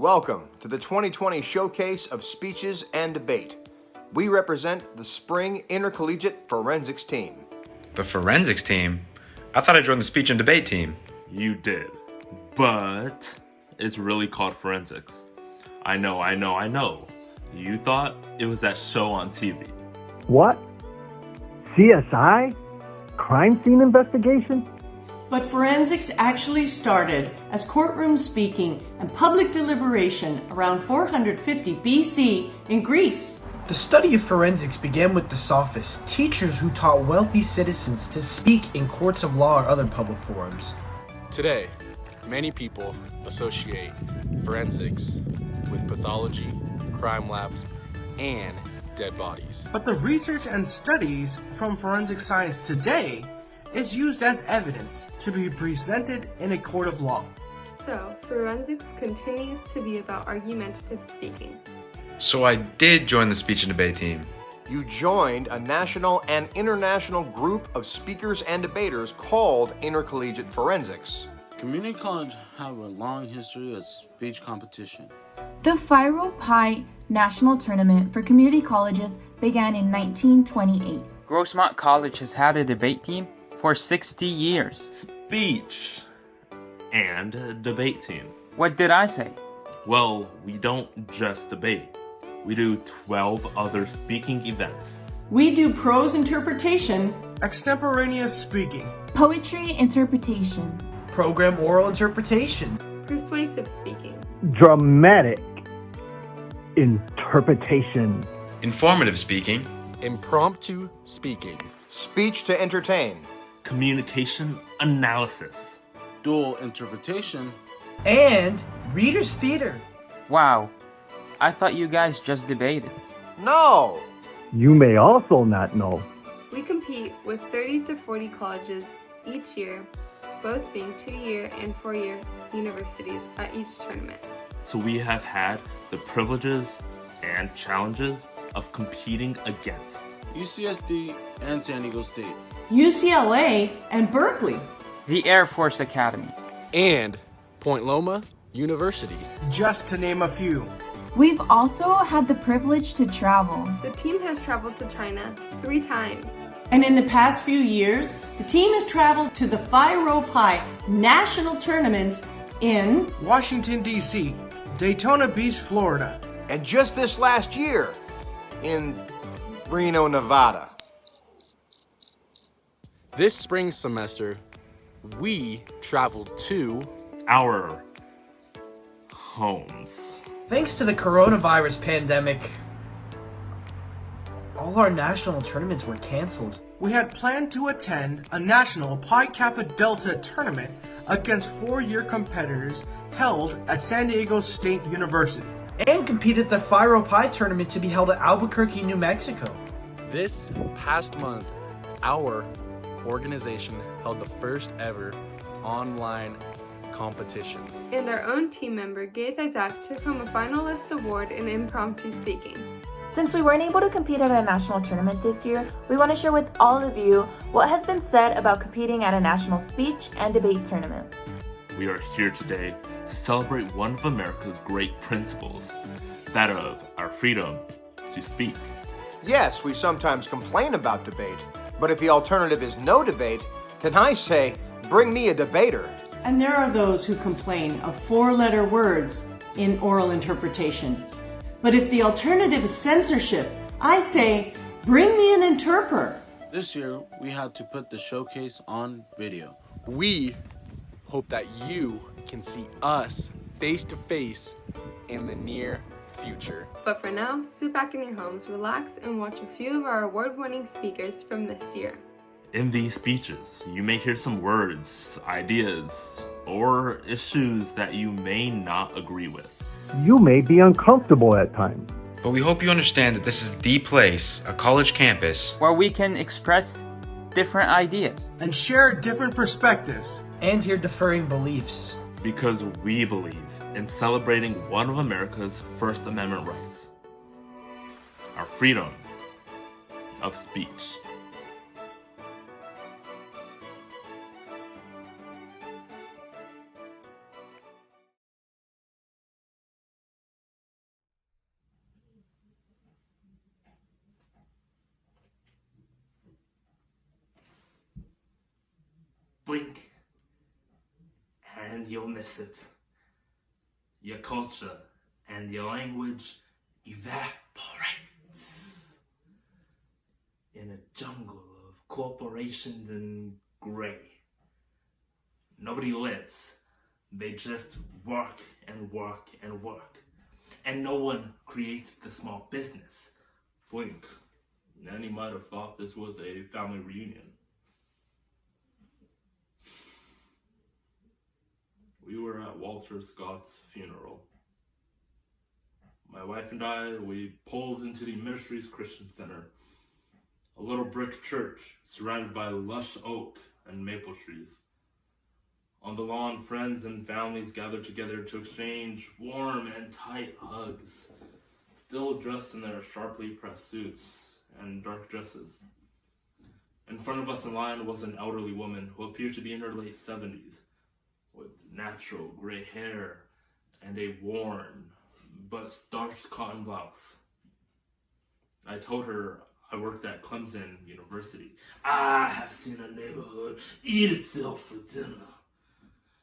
Welcome to the 2020 Showcase of Speeches and Debate. We represent the Spring Intercollegiate Forensics Team. The forensics team? I thought I joined the speech and debate team. You did, but it's really called forensics. I know. You thought it was that show on TV. What? CSI? Crime scene investigation? But forensics actually started as courtroom speaking and public deliberation around 450 BC in Greece. The study of forensics began with the sophists, teachers who taught wealthy citizens to speak in courts of law or other public forums. Today, many people associate forensics with pathology, crime labs, and dead bodies. But the research and studies from forensic science today is used as evidence to be presented in a court of law. So, forensics continues to be about argumentative speaking. So I did join the speech and debate team. You joined a national and international group of speakers and debaters called Intercollegiate Forensics. Community colleges have a long history of speech competition. The Phi Rho Pi National Tournament for community colleges began in 1928. Grossmont College has had a debate team for 60 years. Speech and debate team. What did I say? Well, we don't just debate. We do 12 other speaking events. We do prose interpretation, Extemporaneous speaking, Poetry interpretation, Program oral interpretation, Persuasive speaking, Dramatic interpretation, Informative speaking, Impromptu speaking, Speech to entertain, Communication analysis, Dual interpretation. and readers' theater. Wow, I thought you guys just debated. No! You may also not know. We compete with 30 to 40 colleges each year, both being 2-year and 4-year universities at each tournament. So we have had the privileges and challenges of competing against UCSD and San Diego State. UCLA, and Berkeley. The Air Force Academy. and Point Loma University. just to name a few. We've also had the privilege to travel. The team has traveled to China 3 times. And in the past few years, the team has traveled to the Phi Rho Pi national tournaments in Washington, D.C., Daytona Beach, Florida, And just this last year, in Reno, Nevada. This spring semester, we traveled to our homes. Thanks to the coronavirus pandemic, all our national tournaments were canceled. we had planned to attend a national Pi Kappa Delta tournament against 4-year competitors held at San Diego State University. And compete at the Phi Rho Pi tournament to be held at Albuquerque, New Mexico. this past month. Our organization held the first ever online competition. And our own team member, Gaith Isaac, took home a finalist award in impromptu speaking. Since we weren't able to compete at a national tournament this year, we want to share with all of you what has been said about competing at a national speech and debate tournament. We are here today to celebrate one of America's great principles, that of our freedom to speak. Yes, we sometimes complain about debate, but if the alternative is no debate, then I say, bring me a debater. And there are those who complain of 4-letter words in oral interpretation. But if the alternative is censorship, I say, bring me an interpreter. This year, we had to put the showcase on video. We hope that you can see us face to face in the near future. But for now, sit back in your homes, relax, and watch a few of our award-winning speakers from this year. In these speeches, you may hear some words, ideas, or issues that you may not agree with. You may be uncomfortable at times. but we hope you understand that this is the place, a college campus, where we can express different ideas. And share different perspectives. And hear differing beliefs. Because we believe in celebrating one of America's First Amendment rights, our freedom of speech. blink, and you'll miss it. Your culture and your language evaporates in a jungle of corporations and gray. Nobody lives. They just work and work and work. And no one creates the small business. Blink, and you might have thought this was a family reunion. We were at Walter Scott's funeral. My wife and I, we pulled into the Ministries Christian Center, a little brick church surrounded by lush oak and maple trees. On the lawn, friends and families gathered together to exchange warm and tight hugs, still dressed in their sharply pressed suits and dark dresses. In front of us in line was an elderly woman who appeared to be in her late 70s, with natural gray hair and a worn but starched cotton blouse. I told her I worked at Clemson University. I have seen a neighborhood eat itself for dinner.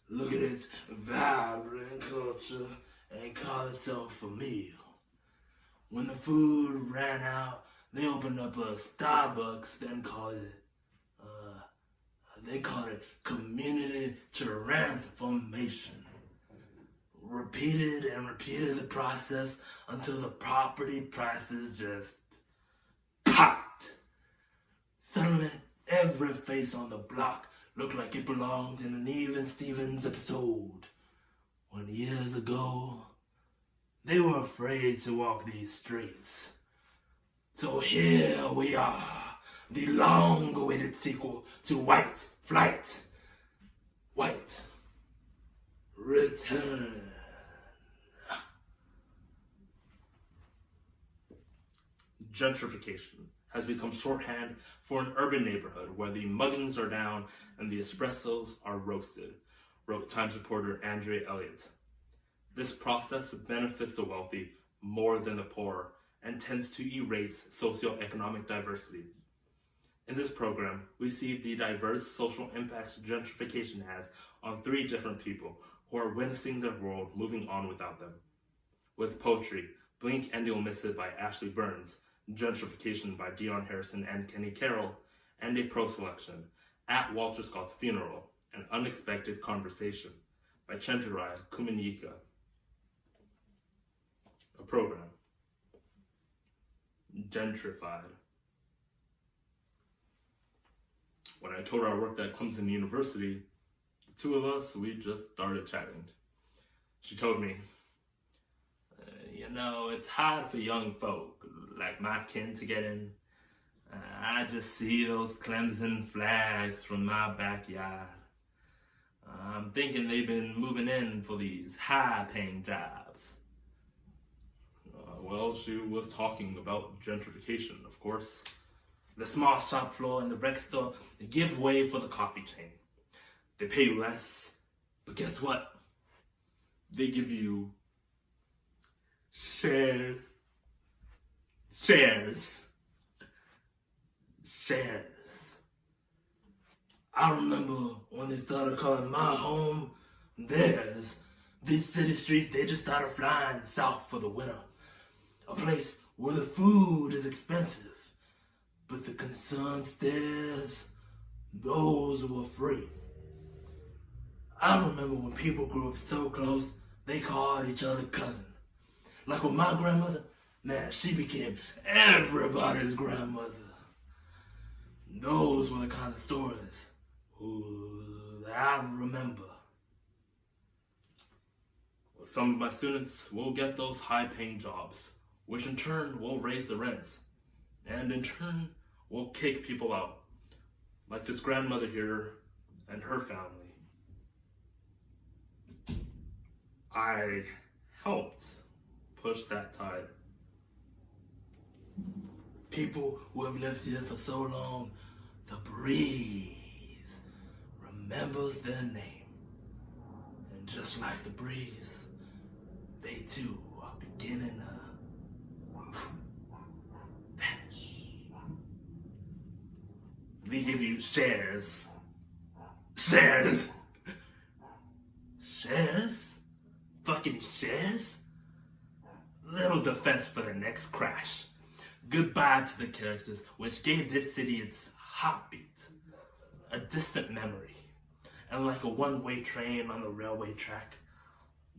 Look at its vibrant culture and call itself a meal. When the food ran out, they opened up a Starbucks, then called it community transformation. Repeated and repeated the process until the property prices just popped. Suddenly, every face on the block looked like it belonged in an Even Stevens episode. When years ago, they were afraid to walk these streets. So here we are, the long-awaited sequel to White Flight. White Return. Gentrification has become shorthand for an urban neighborhood where the muggings are down and the espressos are roasted, wrote Times reporter Andrea Elliott. This process benefits the wealthy more than the poor and tends to erase socioeconomic diversity. In this program, we see the diverse social impacts gentrification has on 3 different people who are witnessing their world moving on without them. With poetry, Blink and You'll Miss It by Ashley Burns, Gentrification by Dion Harrison and Kenny Carroll, and a pro selection, At Walter Scott's Funeral, An Unexpected Conversation by Chenjerai Kumanyika. A program. Gentrified. When I told her I worked at Clemson University, the 2 of us, we just started chatting. She told me, it's hard for young folk like my kin to get in. I just see those Clemson flags from my backyard. I'm thinking they've been moving in for these high-paying jobs. Well, she was talking about gentrification, of course. The small shop floor and the rec store, they give way for the coffee chain. They pay you less, but guess what? They give you shares. I remember when they started calling my home theirs. These city streets, they just started flying south for the winter. A place where the food is expensive, but the concern stares those who are free. I remember when people grew up so close, they called each other cousin. Like with my grandmother, man, she became everybody's grandmother. Those were the kinds of stories that I remember. Well, some of my students will get those high-paying jobs, which in turn will raise the rents, and in turn will kick people out, like this grandmother here and her family. I helped push that tide. People who have lived here for so long, the breeze remembers their name. And just like the breeze, they too are beginning to vanish. They give you shares. Shares? Shares? Fucking shares? Little defense for the next crash. Goodbye to the characters which gave this city its heartbeat. A distant memory. And like a one-way train on the railway track,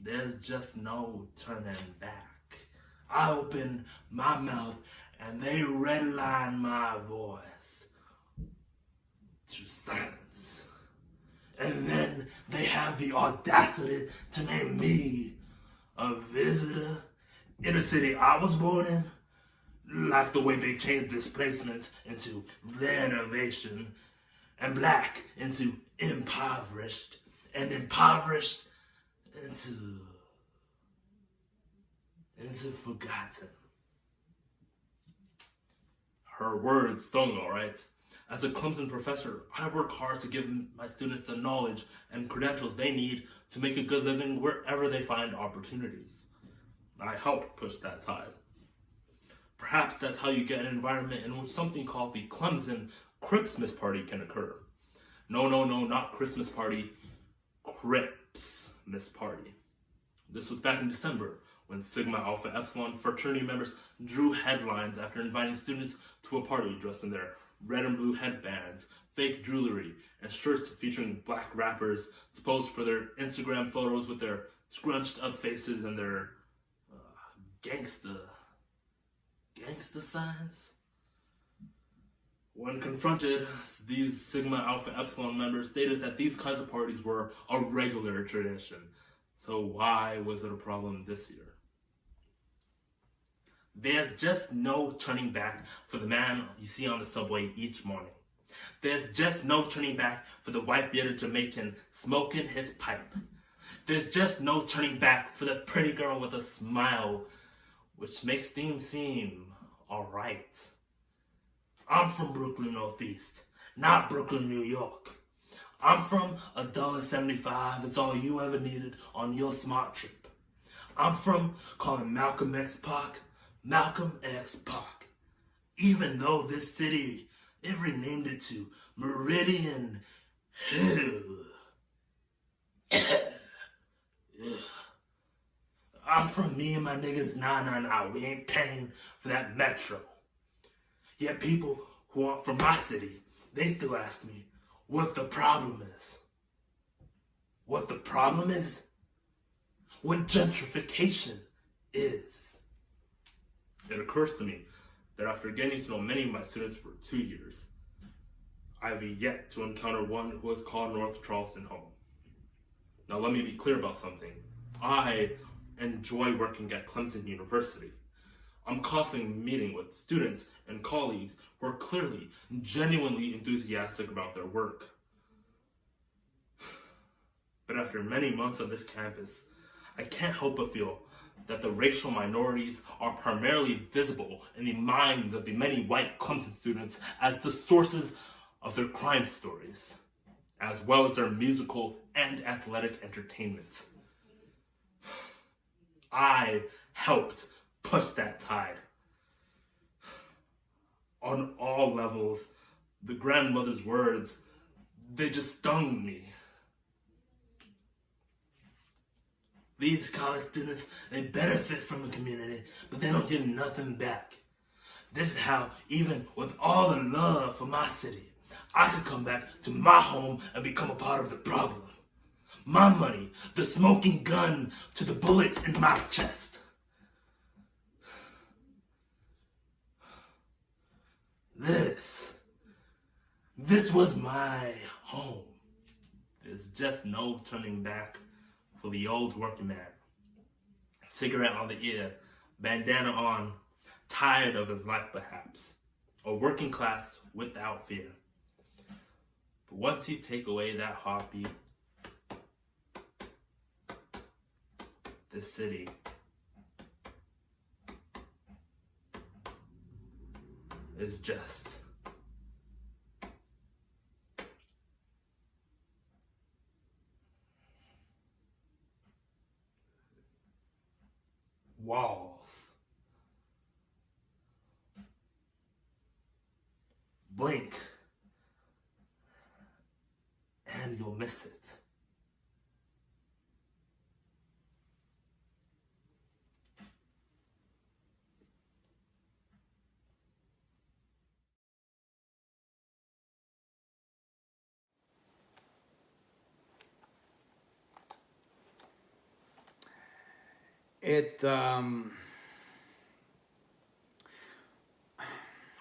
there's just no turning back. I open my mouth and they redline my voice to silence. And then they have the audacity to name me a visitor in a city I was born in. Like the way they changed displacements into renovation, and black into impoverished, and impoverished into forgotten. Her words stung, all right. As a Clemson professor, I work hard to give my students the knowledge and credentials they need to make a good living wherever they find opportunities. I help push that tide. Perhaps that's how you get an environment in which something called the Clemson Christmas party can occur. No, not Christmas party, Cripsmas party. This was back in December when Sigma Alpha Epsilon fraternity members drew headlines after inviting students to a party dressed in their red and blue headbands, fake jewelry, and shirts featuring black rappers to pose for their Instagram photos with their scrunched up faces and their gangsta signs. When confronted, these Sigma Alpha Epsilon members stated that these kinds of parties were a regular tradition. So why was it a problem this year? There's just no turning back for the man you see on the subway each morning. There's just no turning back for the white bearded Jamaican smoking his pipe. There's just no turning back for the pretty girl with a smile, which makes things seem alright. I'm from Brooklyn Northeast, not Brooklyn, New York. I'm from $1.75, that's all you ever needed on your smart trip. I'm from calling Malcolm X Pac, Malcolm X Pac. Even though this city, it renamed it to Meridian Hill. I'm from me and my niggas, nah, we ain't paying for that metro. Yet people who aren't from my city, they still ask me what the problem is. What the problem is? What gentrification is. It occurs to me that after getting to know many of my students for 2 years, I have yet to encounter one who has called North Charleston home. Now let me be clear about something. I enjoy working at Clemson University. I'm constantly meeting with students and colleagues who are clearly, genuinely enthusiastic about their work. But after many months on this campus, I can't help but feel that the racial minorities are primarily visible in the minds of the many white Clemson students as the sources of their crime stories, as well as their musical and athletic entertainment. I helped push that tide. On all levels, the grandmother's words, they just stung me. These college students, they benefit from the community, but they don't give nothing back. This is how, even with all the love for my city, I could come back to my home and become a part of the problem. My money, the smoking gun to the bullet in my chest. This was my home. There's just no turning back for the old working man. Cigarette on the ear, bandana on, tired of his life perhaps. A working class without fear. But once you take away that heartbeat, this city is just walls. Blink and you'll you'll miss it.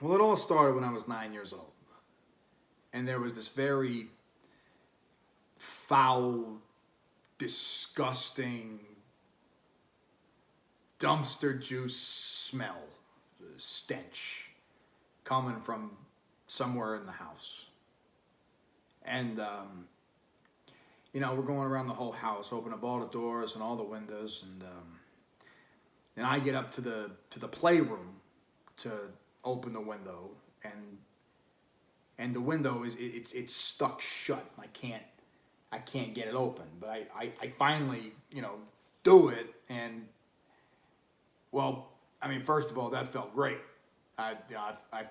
Well, it all started when I was 9 years old. And there was this very foul, disgusting, dumpster juice smell, stench, coming from somewhere in the house. And, we're going around the whole house, open up all the doors and all the windows, and then I get up to the playroom to open the window, and the window it's stuck shut. I can't get it open, but I finally do it, and well, I mean, first of all, that felt great. I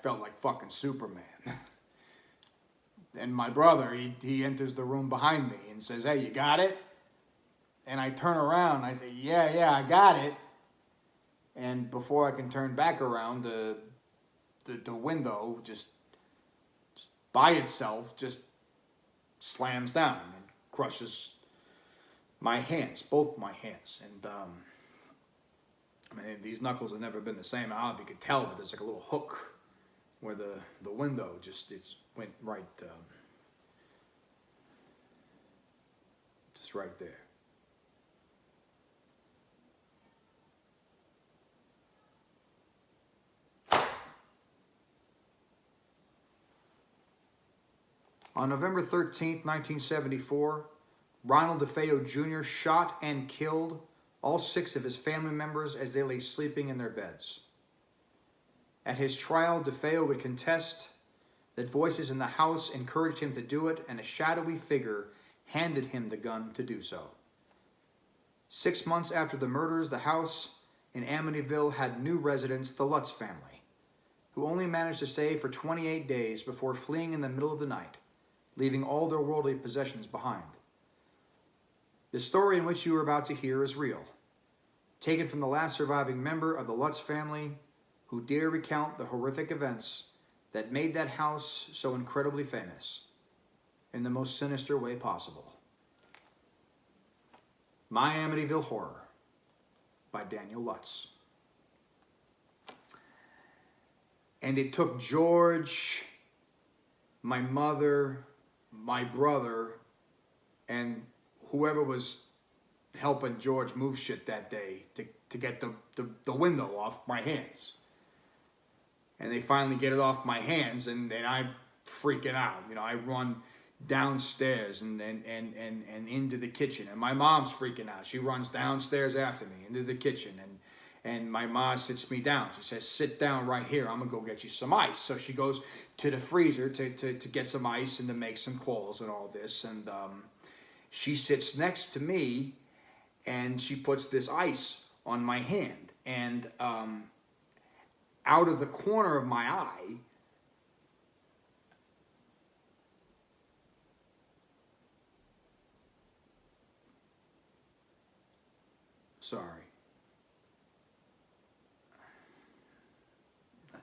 felt like fucking Superman. And my brother, he enters the room behind me and says, "Hey, you got it?" And I turn around, I say, yeah, I got it. And before I can turn back around, the window just by itself just slams down and crushes my hands, both my hands. And I mean, these knuckles have never been the same. I don't know if you could tell, but there's like a little hook where the window just went right, just right there. On November 13th, 1974, Ronald DeFeo Jr. shot and killed all 6 of his family members as they lay sleeping in their beds. At his trial, DeFeo would contest that voices in the house encouraged him to do it, and a shadowy figure handed him the gun to do so. 6 months after the murders, the house in Amityville had new residents, the Lutz family, who only managed to stay for 28 days before fleeing in the middle of the night, leaving all their worldly possessions behind. The story in which you are about to hear is real, taken from the last surviving member of the Lutz family, who dare recount the horrific events that made that house so incredibly famous in the most sinister way possible. My Amityville Horror by Daniel Lutz. And it took George, my mother, my brother, and whoever was helping George move shit that day to get the window off my hands. And they finally get it off my hands, and I'm freaking out. I run downstairs and into the kitchen, and my mom's freaking out. She runs downstairs after me into the kitchen, and my mom sits me down. She says, "Sit down right here. I'm gonna go get you some ice." So she goes to the freezer to get some ice and to make some calls and all this, and she sits next to me, and she puts this ice on my hand, and out of the corner of my eye, sorry.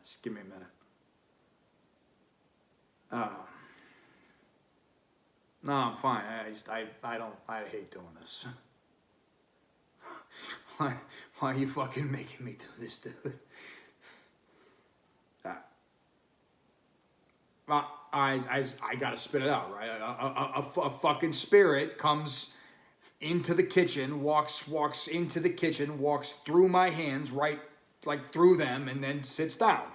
Just give me a minute. No, I'm fine. I hate doing this. Why are you fucking making me do this, dude? I gotta spit it out, right? A fucking spirit comes into the kitchen, walks into the kitchen, walks through my hands, right, like through them, and then sits down.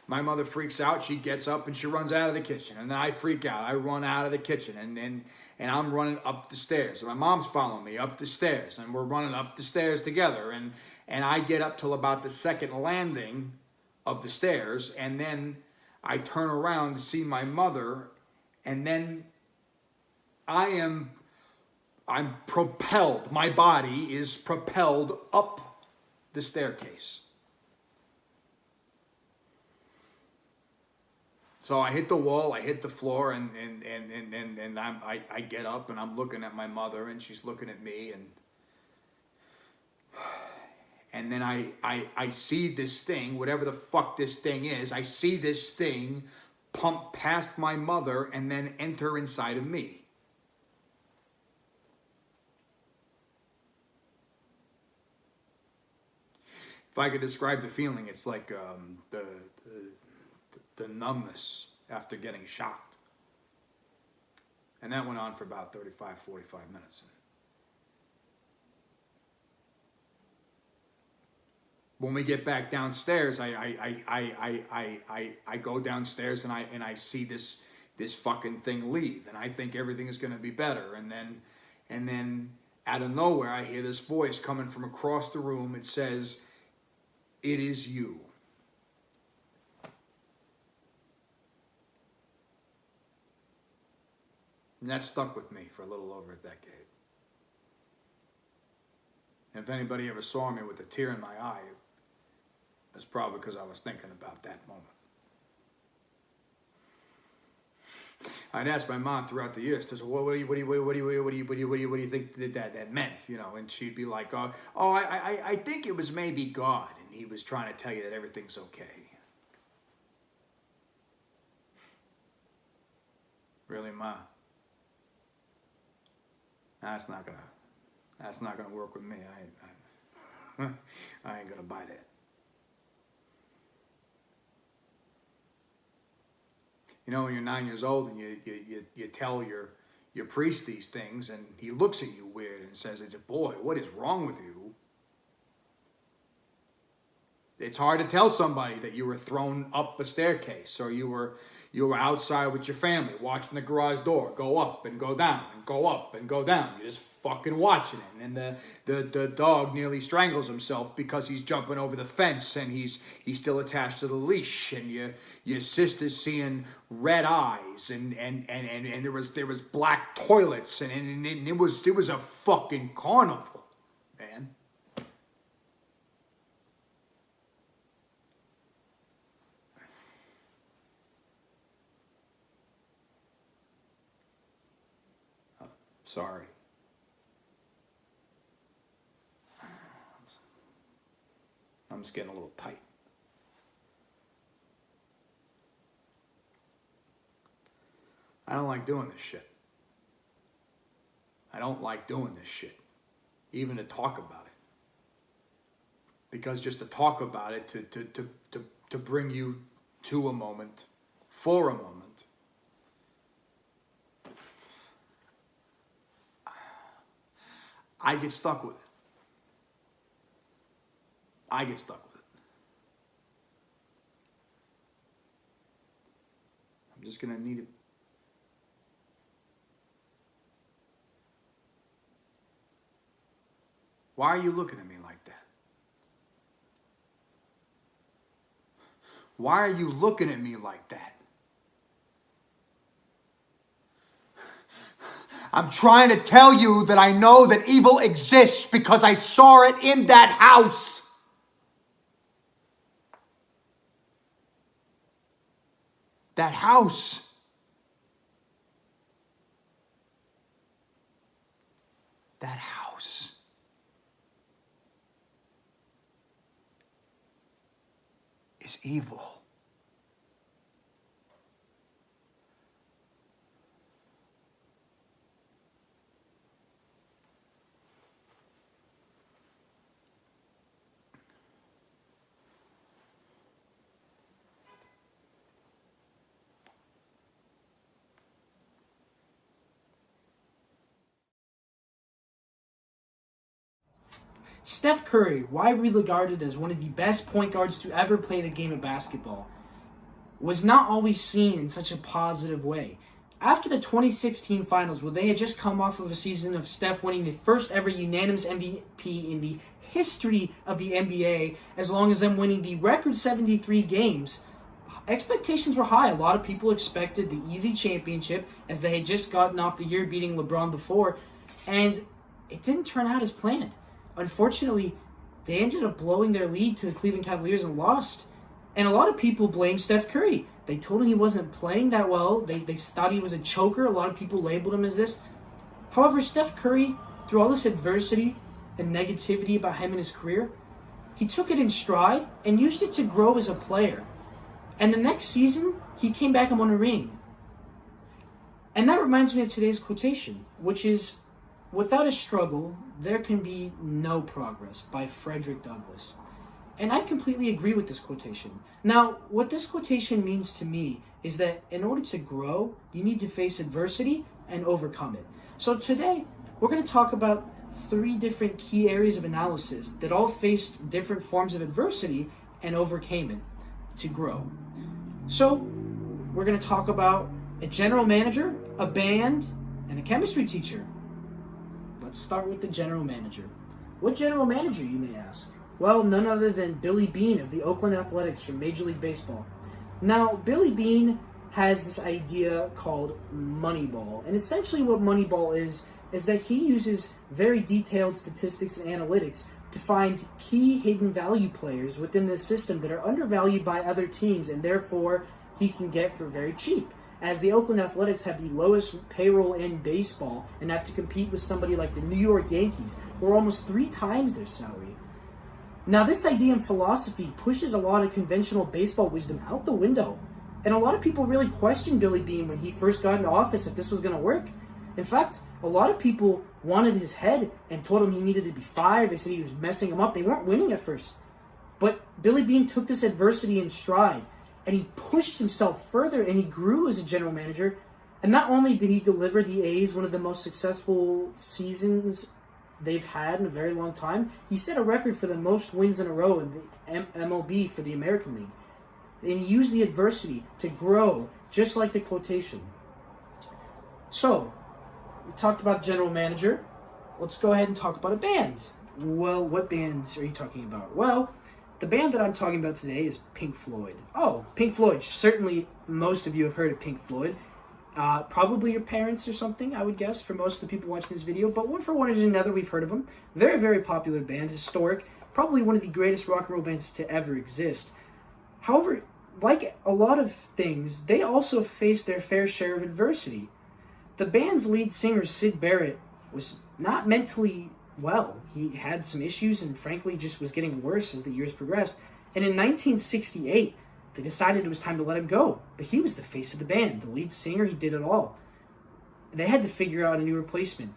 My mother freaks out. She gets up and she runs out of the kitchen, and then I freak out. I run out of the kitchen, and I'm running up the stairs. And my mom's following me up the stairs, and we're running up the stairs together. And I get up till about the second landing of the stairs, and then I turn around to see my mother, and then I'm propelled. My body is propelled up the staircase. So I hit the wall, I hit the floor, and I get up and I'm looking at my mother and she's looking at me, and then I see this thing, whatever the fuck this thing is, I see this thing pump past my mother and then enter inside of me. If I could describe the feeling, it's like the numbness after getting shocked. And that went on for about 35, 45 minutes. When we get back downstairs, I go downstairs and I see this fucking thing leave, and I think everything is going to be better. And then out of nowhere, I hear this voice coming from across the room. It says, "It is you." And that stuck with me for a little over a decade. And if anybody ever saw me with a tear in my eye, it's probably because I was thinking about that moment. I'd ask my mom throughout the years, what do you think that meant? You know, and she'd be like, I think it was maybe God, and he was trying to tell you that everything's okay. Really, Ma? That's not gonna work with me. I ain't gonna buy that. You know, when you're 9 years old and you tell your priest these things, and he looks at you weird and says, "Boy, what is wrong with you?" It's hard to tell somebody that you were thrown up a staircase, or you were outside with your family watching the garage door go up and go down and go up and go down. You're just fucking watching it, and the dog nearly strangles himself because he's jumping over the fence and he's still attached to the leash, and your sister's seeing red eyes, and there was black toilets, and it was a fucking carnival, man. Sorry. I'm just getting a little tight. I don't like doing this shit. I don't like doing this shit, even to talk about it. Because just to talk about it, to bring you to a moment, for a moment, I get stuck with it. I get stuck with it. I'm just going to need it. Why are you looking at me like that? Why are you looking at me like that? I'm trying to tell you that I know that evil exists because I saw it in that house. That house. That house. Is evil. Steph Curry, widely regarded as one of the best point guards to ever play the game of basketball, was not always seen in such a positive way. After the 2016 finals, where they had just come off of a season of Steph winning the first ever unanimous MVP in the history of the NBA, as long as them winning the record 73 games, expectations were high. A lot of people expected the easy championship, as they had just gotten off the year beating LeBron before, and it didn't turn out as planned. Unfortunately, they ended up blowing their lead to the Cleveland Cavaliers and lost. And a lot of people blame Steph Curry. They told him he wasn't playing that well. They thought he was a choker. A lot of people labeled him as this. However, Steph Curry, through all this adversity and negativity about him and his career, he took it in stride and used it to grow as a player. And the next season, he came back and won a ring. And that reminds me of today's quotation, which is, "Without a struggle, there can be no progress," by Frederick Douglass. And I completely agree with this quotation. Now, what this quotation means to me is that in order to grow, you need to face adversity and overcome it. So today, we're going to talk about 3 different key areas of analysis that all faced different forms of adversity and overcame it to grow. So, we're going to talk about a general manager, a band, and a chemistry teacher. Let's start with the general manager. What general manager, you may ask? Well, none other than Billy Beane of the Oakland Athletics from Major League Baseball. Now, Billy Beane has this idea called Moneyball. And essentially what Moneyball is that he uses very detailed statistics and analytics to find key hidden value players within the system that are undervalued by other teams, and therefore he can get for very cheap. As the Oakland Athletics have the lowest payroll in baseball and have to compete with somebody like the New York Yankees, who are almost 3 times their salary. Now, this idea and philosophy pushes a lot of conventional baseball wisdom out the window. And a lot of people really questioned Billy Beane when he first got into office if this was going to work. In fact, a lot of people wanted his head and told him he needed to be fired. They said he was messing them up. They weren't winning at first. But Billy Beane took this adversity in stride, and he pushed himself further, and he grew as a general manager. And not only did he deliver the A's one of the most successful seasons they've had in a very long time, he set a record for the most wins in a row in the MLB for the American League. And he used the adversity to grow, just like the quotation. So, we talked about general manager. Let's go ahead and talk about a band. Well, what bands are you talking about? Well, the band that I'm talking about today is Pink Floyd. Oh, Pink Floyd. Certainly most of you have heard of Pink Floyd. Probably your parents or something, I would guess, for most of the people watching this video. But one reason or another, we've heard of them. Very, very popular band, historic. Probably one of the greatest rock and roll bands to ever exist. However, like a lot of things, they also faced their fair share of adversity. The band's lead singer, Syd Barrett, was not mentally well. He had some issues and frankly just was getting worse as the years progressed. And in 1968, they decided it was time to let him go. But he was the face of the band, the lead singer, he did it all. They had to figure out a new replacement.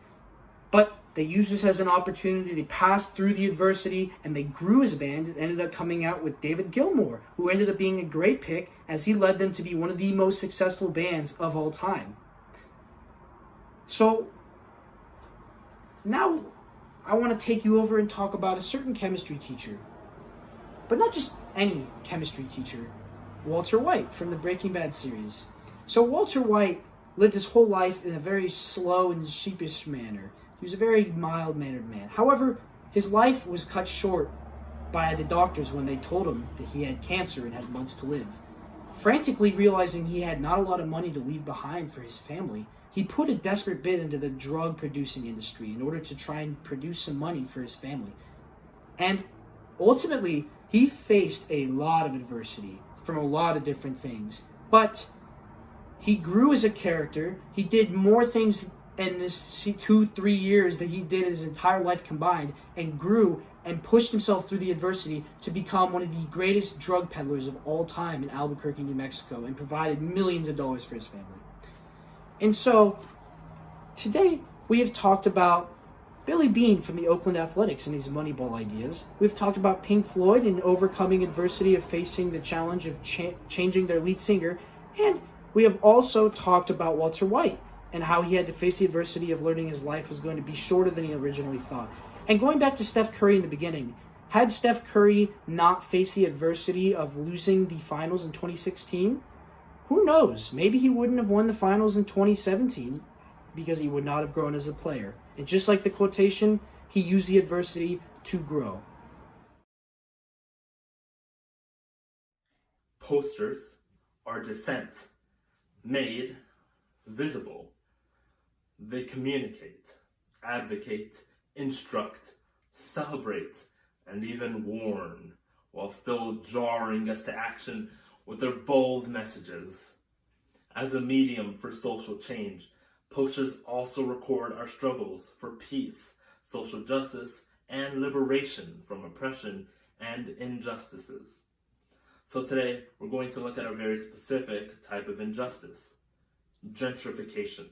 But they used this as an opportunity. They passed through the adversity and they grew as a band and ended up coming out with David Gilmour, who ended up being a great pick as he led them to be one of the most successful bands of all time. So, now I want to take you over and talk about a certain chemistry teacher. But not just any chemistry teacher. Walter White from the Breaking Bad series. So Walter White lived his whole life in a very slow and sheepish manner. He was a very mild-mannered man. However, his life was cut short by the doctors when they told him that he had cancer and had months to live. Frantically realizing he had not a lot of money to leave behind for his family, he put a desperate bid into the drug-producing industry in order to try and produce some money for his family. And ultimately, he faced a lot of adversity from a lot of different things. But he grew as a character. He did more things in this 2-3 years that he did his entire life combined, and grew and pushed himself through the adversity to become one of the greatest drug peddlers of all time in Albuquerque, New Mexico, and provided millions of dollars for his family. And so, today we have talked about Billy Beane from the Oakland Athletics and his Moneyball ideas. We've talked about Pink Floyd and overcoming adversity of facing the challenge of changing their lead singer. And we have also talked about Walter White and how he had to face the adversity of learning his life was going to be shorter than he originally thought. And going back to Steph Curry in the beginning, had Steph Curry not faced the adversity of losing the finals in 2016, who knows? Maybe he wouldn't have won the finals in 2017 because he would not have grown as a player. And just like the quotation, he used the adversity to grow. Posters are dissent, made visible. They communicate, advocate, instruct, celebrate, and even warn. while still jarring us to action with their bold messages. As a medium for social change, posters also record our struggles for peace, social justice, and liberation from oppression and injustices. So today, we're going to look at a very specific type of injustice: gentrification.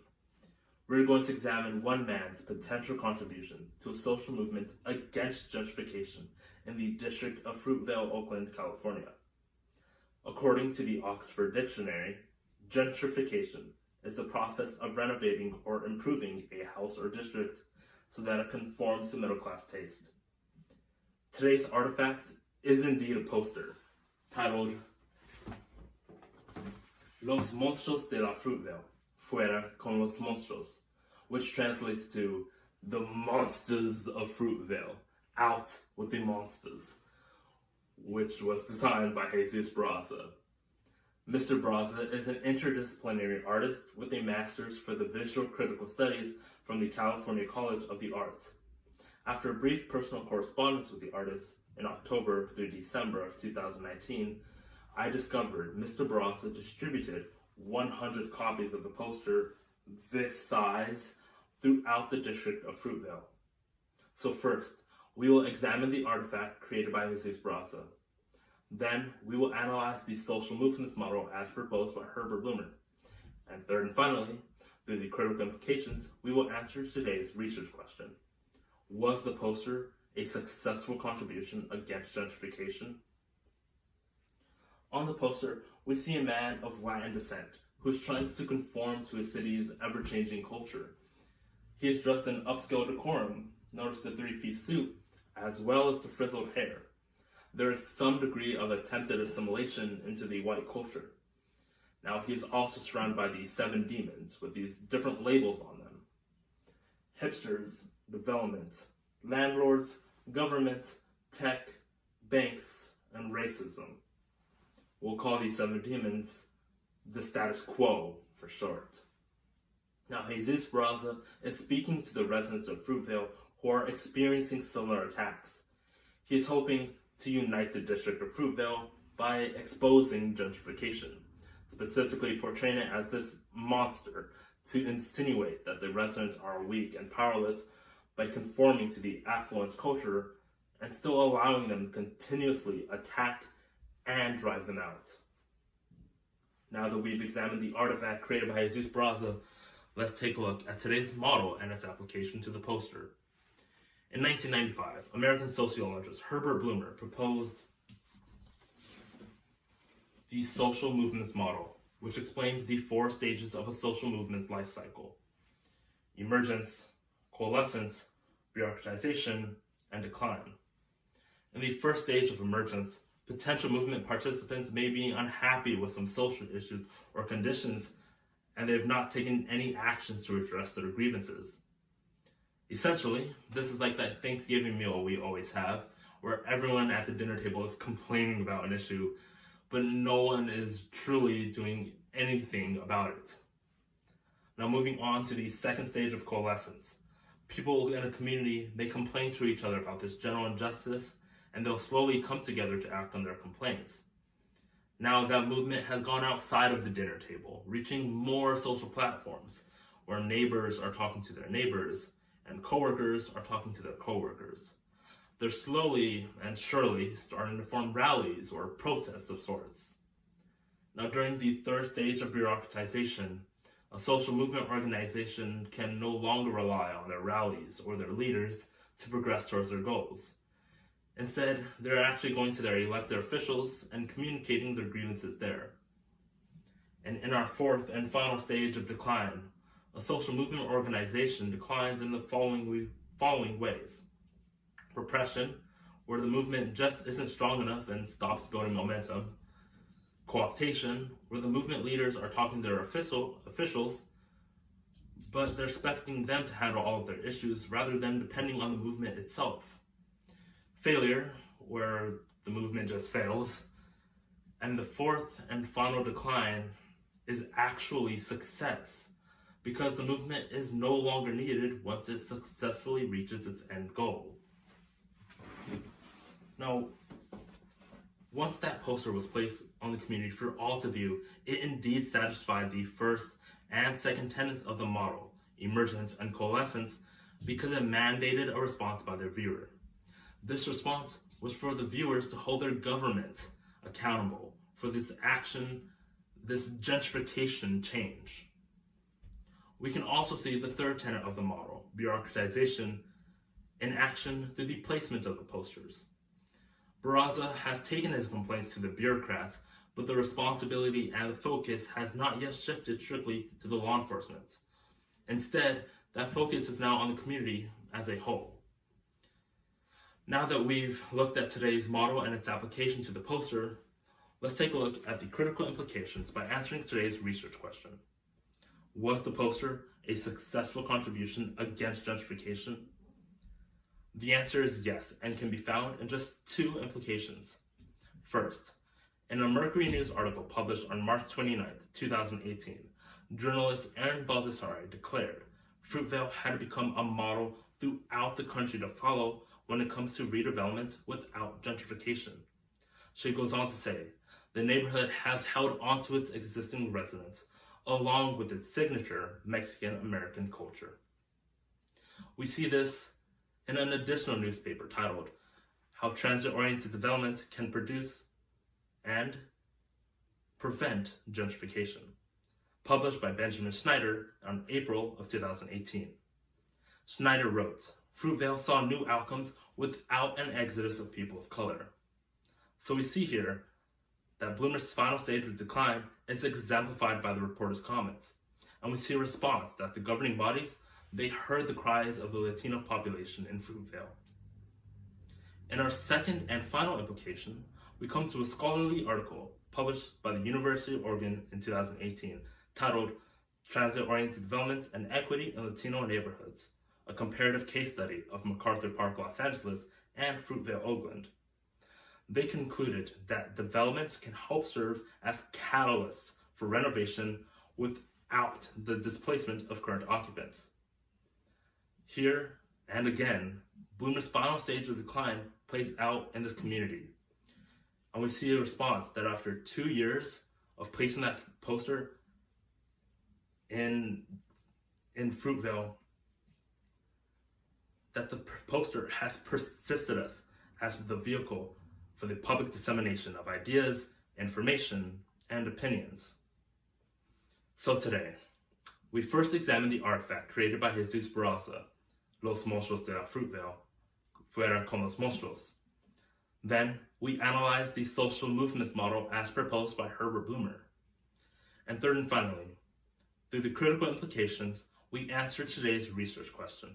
We're going to examine one man's potential contribution to a social movement against gentrification in the District of Fruitvale, Oakland, California. According to the Oxford Dictionary, gentrification is the process of renovating or improving a house or district so that it conforms to middle-class taste. Today's artifact is indeed a poster titled Los Monstruos de la Fruitvale, Fuera con los Monstruos, which translates to The Monsters of Fruitvale, Out with the Monsters, which was designed by Jesus Braza. Mr. Braza is an interdisciplinary artist with a master's for the visual critical studies from the California College of the Arts. After a brief personal correspondence with the artist in October through December of 2019, I discovered Mr. Braza distributed 100 copies of the poster this size throughout the District of Fruitvale. So first, we will examine the artifact created by Jesus Braza. Then, we will analyze the social movements model as proposed by Herbert Blumer. And third and finally, through the critical implications, we will answer today's research question. Was the poster a successful contribution against gentrification? On the poster, we see a man of Latin descent who is trying to conform to his city's ever-changing culture. He is dressed in upscale decorum, notice the three-piece suit, as well as the frizzled hair. There is some degree of attempted assimilation into the white culture. Now, he is also surrounded by these 7 demons with these different labels on them: hipsters, development, landlords, government, tech, banks, and racism. We'll call these 7 demons the status quo for short. Now, Jesus Braza is speaking to the residents of Fruitvale who are experiencing similar attacks. He is hoping to unite the District of Fruitvale by exposing gentrification, specifically portraying it as this monster to insinuate that the residents are weak and powerless by conforming to the affluence culture and still allowing them to continuously attack and drive them out. Now that we've examined the artifact created by Jesus Braza, let's take a look at today's model and its application to the poster. In 1995, American sociologist Herbert Blumer proposed the social movements model, which explained the 4 stages of a social movement's life cycle: emergence, coalescence, bureaucratization, and decline. In the first stage of emergence, potential movement participants may be unhappy with some social issues or conditions, and they have not taken any actions to address their grievances. Essentially, this is like that Thanksgiving meal we always have, where everyone at the dinner table is complaining about an issue, but no one is truly doing anything about it. Now, moving on to the second stage of coalescence. People in a community may complain to each other about this general injustice, and they'll slowly come together to act on their complaints. Now, that movement has gone outside of the dinner table, reaching more social platforms, where neighbors are talking to their neighbors, and coworkers are talking to their coworkers. They're slowly and surely starting to form rallies or protests of sorts. Now, during the third stage of bureaucratization, a social movement organization can no longer rely on their rallies or their leaders to progress towards their goals. Instead, they're actually going to their elected officials and communicating their grievances there. And in our fourth and final stage of decline, a social movement organization declines in the following ways: repression, where the movement just isn't strong enough and stops building momentum; cooptation, where the movement leaders are talking to their officials, but they're expecting them to handle all of their issues rather than depending on the movement itself; failure, where the movement just fails; and the fourth and final decline is actually success, because the movement is no longer needed once it successfully reaches its end goal. Now, Once that poster was placed on the community for all to view, it indeed satisfied the first and second tenets of the model, emergence and coalescence, because it mandated a response by their viewer. This response was for the viewers to hold their governments accountable for this action, this gentrification change. We can also see the third tenet of the model, bureaucratization, in action through the placement of the posters. Barraza has taken his complaints to the bureaucrats, but the responsibility and the focus has not yet shifted strictly to the law enforcement. Instead, that focus is now on the community as a whole. Now that we've looked at today's model and its application to the poster, let's take a look at the critical implications by answering today's research question. Was the poster a successful contribution against gentrification? The answer is yes, and can be found in just two implications. First, in a Mercury News article published on March 29, 2018, journalist Aaron Baldessari declared Fruitvale had to become a model throughout the country to follow when it comes to redevelopment without gentrification. She goes on to say, the neighborhood has held onto its existing residents, along with its signature Mexican-American culture. We see this in an additional newspaper titled, How Transit-Oriented Development Can Produce and Prevent Gentrification, published by Benjamin Schneider in April of 2018. Schneider wrote, Fruitvale saw new outcomes without an exodus of people of color. So we see here that Bloomer's final stage of decline is exemplified by the reporter's comments. And we see a response that the governing bodies, they heard the cries of the Latino population in Fruitvale. In our second and final implication, we come to a scholarly article published by the University of Oregon in 2018 titled Transit-Oriented Development and Equity in Latino Neighborhoods, a comparative case study of MacArthur Park, Los Angeles, and Fruitvale, Oakland. They concluded that developments can help serve as catalysts for renovation without the displacement of current occupants. Here, and again, Bloomer's final stage of decline plays out in this community. And we see a response that after 2 years of placing that poster in Fruitvale, that the poster has persisted us as the vehicle for the public dissemination of ideas, information, and opinions. So today, we first examined the artifact created by Jesus Barraza, Los Monstruos de la Fruitvale, Fuera con los Monstruos. Then, we analyzed the social movements model as proposed by Herbert Bloomer. And third and finally, through the critical implications, we answered today's research question.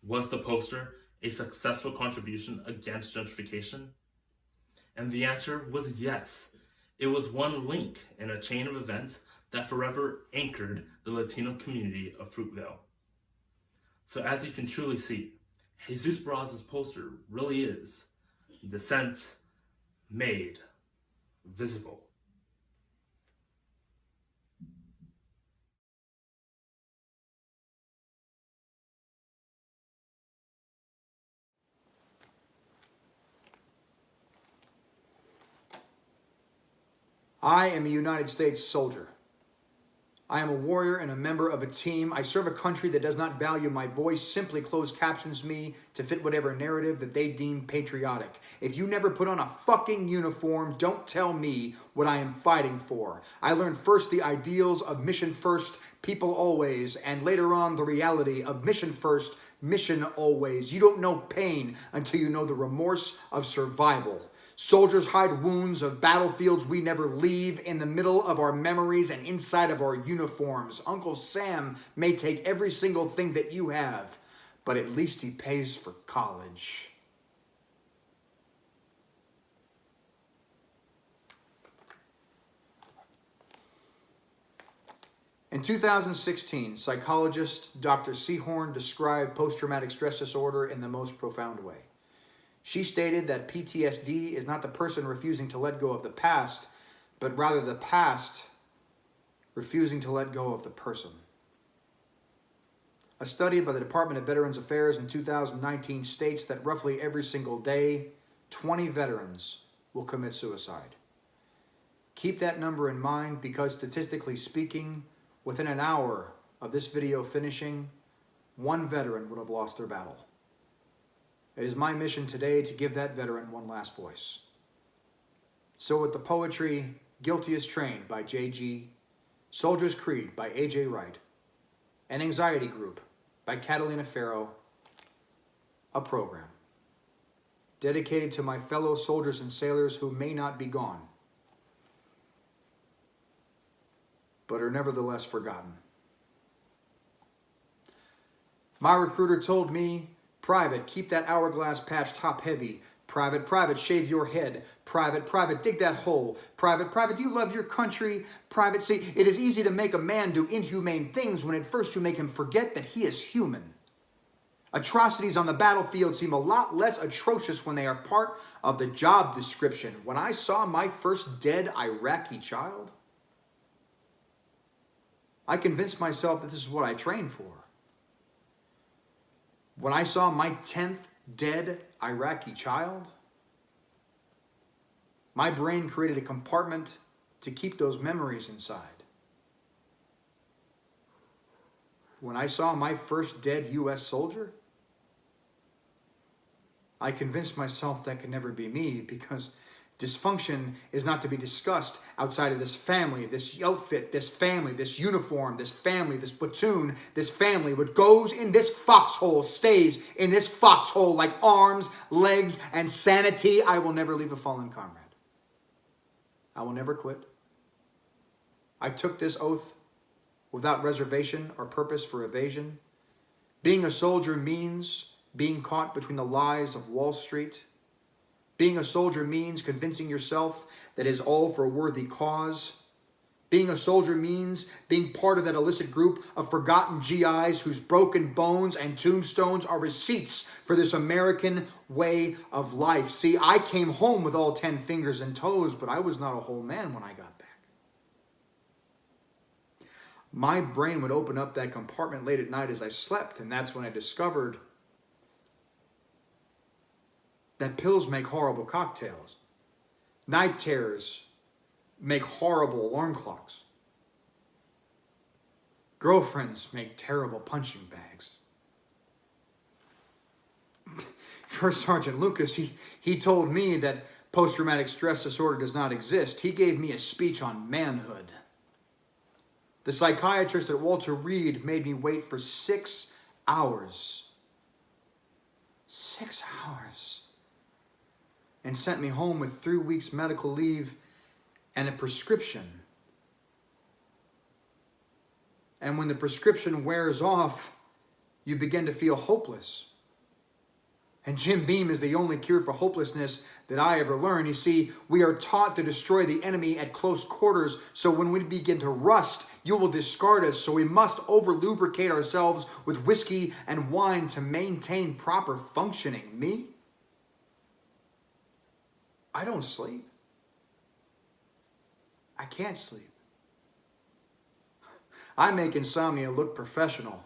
Was the poster a successful contribution against gentrification? And the answer was yes. It was one link in a chain of events that forever anchored the Latino community of Fruitvale. So as you can truly see, Jesus Barraza's poster really is dissent made visible. I am a United States soldier. I am a warrior and a member of a team. I serve a country that does not value my voice, simply closed captions me to fit whatever narrative that they deem patriotic. If you never put on a fucking uniform, don't tell me what I am fighting for. I learned first the ideals of mission first, people always, and later on the reality of mission first, mission always. You don't know pain until you know the remorse of survival. Soldiers hide wounds of battlefields we never leave in the middle of our memories and inside of our uniforms. Uncle Sam may take every single thing that you have, but at least he pays for college. In 2016, psychologist Dr. Seahorn described post-traumatic stress disorder in the most profound way. She stated that PTSD is not the person refusing to let go of the past, but rather the past refusing to let go of the person. A study by the Department of Veterans Affairs in 2019 states that roughly every single day, 20 veterans will commit suicide. Keep that number in mind because statistically speaking, within an hour of this video finishing, one veteran would have lost their battle. It is my mission today to give that veteran one last voice. So with the poetry Guilty as Trained by J.G., Soldier's Creed by A.J. Wright, and Anxiety Group by Catalina Farrow, a program dedicated to my fellow soldiers and sailors who may not be gone, but are nevertheless forgotten. My recruiter told me, "Private, keep that hourglass patch top heavy. Private, private, shave your head. Private, private, dig that hole. Private, private, do you love your country? Private, see, it is easy to make a man do inhumane things when at first you make him forget that he is human. Atrocities on the battlefield seem a lot less atrocious when they are part of the job description. When I saw my first dead Iraqi child, I convinced myself that this is what I trained for. When I saw my 10th dead Iraqi child, my brain created a compartment to keep those memories inside. When I saw my first dead U.S. soldier, I convinced myself that could never be me because dysfunction is not to be discussed outside of this family, this outfit, this family, this uniform, this family, this platoon, this family. What goes in this foxhole stays in this foxhole like arms, legs, and sanity. I will never leave a fallen comrade. I will never quit. I took this oath without reservation or purpose for evasion. Being a soldier means being caught between the lies of Wall Street. Being a soldier means convincing yourself that it is all for a worthy cause. Being a soldier means being part of that illicit group of forgotten GIs whose broken bones and tombstones are receipts for this American way of life. See, I came home with all 10 fingers and toes, but I was not a whole man when I got back. My brain would open up that compartment late at night as I slept, and that's when I discovered that pills make horrible cocktails. Night terrors make horrible alarm clocks. Girlfriends make terrible punching bags. First Sergeant Lucas, he told me that post-traumatic stress disorder does not exist. He gave me a speech on manhood. The psychiatrist at Walter Reed made me wait for 6 hours. 6 hours. And sent me home with 3 weeks medical leave and a prescription. And when the prescription wears off, you begin to feel hopeless. And Jim Beam is the only cure for hopelessness that I ever learned. You see, we are taught to destroy the enemy at close quarters, so when we begin to rust, you will discard us. So we must over-lubricate ourselves with whiskey and wine to maintain proper functioning. Me? I don't sleep. I can't sleep. I make insomnia look professional.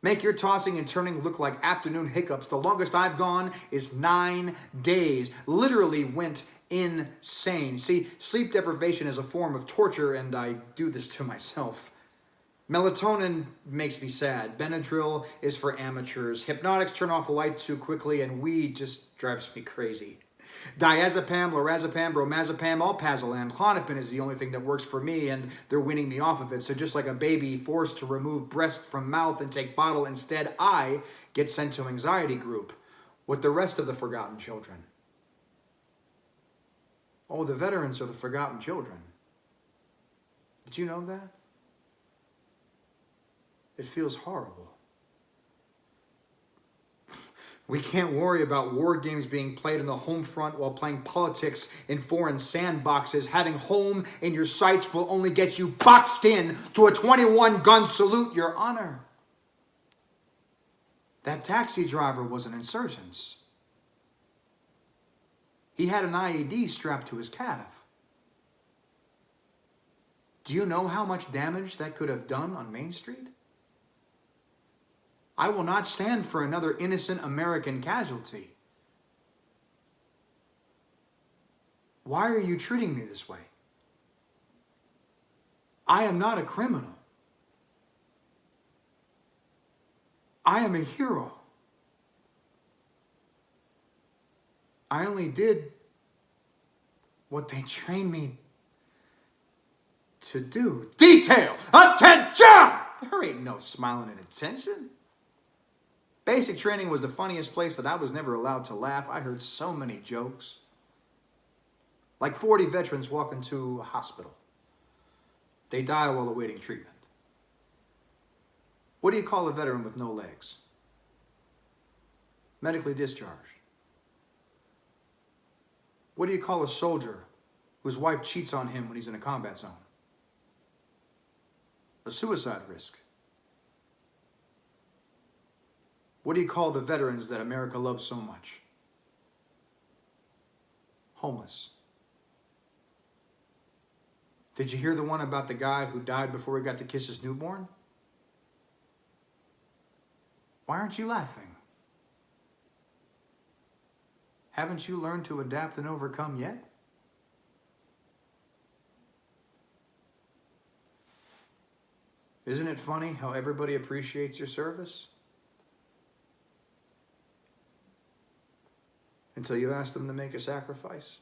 Make your tossing and turning look like afternoon hiccups. The longest I've gone is 9 days. Literally went insane. See, sleep deprivation is a form of torture, and I do this to myself. Melatonin makes me sad. Benadryl is for amateurs. Hypnotics turn off the lights too quickly, and weed just drives me crazy. Diazepam, lorazepam, bromazepam, alprazolam, Klonopin is the only thing that works for me, and they're weaning me off of it. So just like a baby forced to remove breast from mouth and take bottle instead, I get sent to anxiety group with the rest of the forgotten children. Oh, the veterans are the forgotten children. Did you know that? It feels horrible. We can't worry about war games being played in the home front while playing politics in foreign sandboxes. Having home in your sights will only get you boxed in to a 21-gun salute, Your Honor. That taxi driver was an insurgent. He had an IED strapped to his calf. Do you know how much damage that could have done on Main Street? I will not stand for another innocent American casualty. Why are you treating me this way? I am not a criminal. I am a hero. I only did what they trained me to do. Detail! Attention! There ain't no smiling at attention. Basic training was the funniest place that I was never allowed to laugh. I heard so many jokes. Like 40 veterans walk into a hospital. They die while awaiting treatment. What do you call a veteran with no legs? Medically discharged. What do you call a soldier whose wife cheats on him when he's in a combat zone? A suicide risk. What do you call the veterans that America loves so much? Homeless. Did you hear the one about the guy who died before he got to kiss his newborn? Why aren't you laughing? Haven't you learned to adapt and overcome yet? Isn't it funny how everybody appreciates your service? Until you ask them to make a sacrifice.